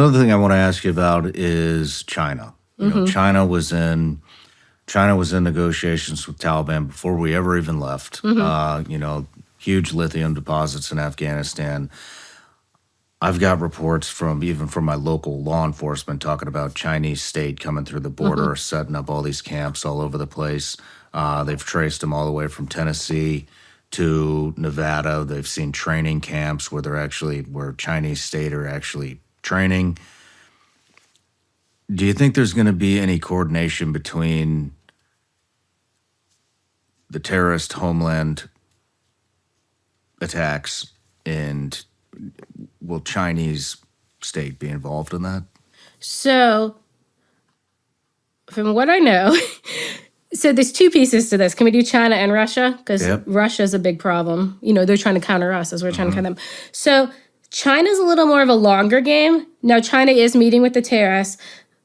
Another thing I want to ask you about is China. China was in negotiations with Taliban before we ever even left. Huge lithium deposits in Afghanistan. I've got reports from my local law enforcement talking about Chinese state coming through the border, setting up all these camps all over the place. They've traced them all the way from Tennessee to Nevada. They've seen training camps where Chinese state are actually training. Do you think there's going to be any coordination between the terrorist homeland attacks and will Chinese state be involved in that? So, from what I know, so there's two pieces to this. Can we do China and Russia? Because Russia's a big problem. They're trying to counter us as we're trying to counter them. So China's a little more of a longer game. Now, China is meeting with the terrorists.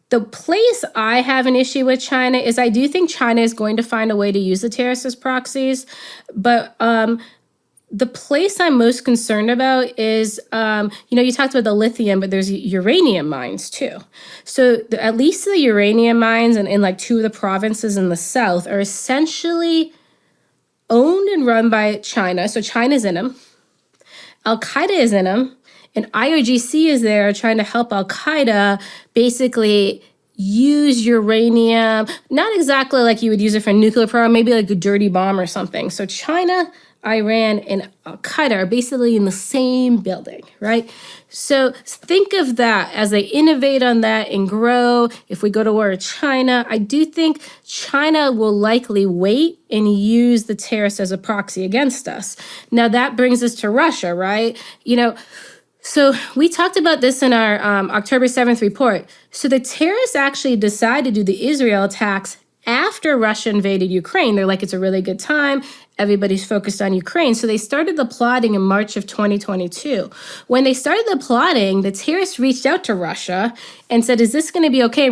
The place I have an issue with China is I do think China is going to find a way to use the terrorists as proxies. But the place I'm most concerned about is, you talked about the lithium, but there's uranium mines too. So at least the uranium mines in like two of the provinces in the south are essentially owned and run by China. So China's in them. Al-Qaeda is in them. And IRGC is there trying to help Al-Qaeda basically use uranium, not exactly like you would use it for a nuclear program, maybe like a dirty bomb or something. So China, Iran, and Al-Qaeda are basically in the same building, right? So think of that as they innovate on that and grow. If we go to war with China, I do think China will likely wait and use the terrorists as a proxy against us. Now that brings us to Russia, right? So we talked about this in our October 7th report. So the terrorists actually decided to do the Israel attacks after Russia invaded Ukraine. They're like, it's a really good time. Everybody's focused on Ukraine. So they started the plotting in March of 2022. When they started the plotting, the terrorists reached out to Russia and said, is this going to be okay?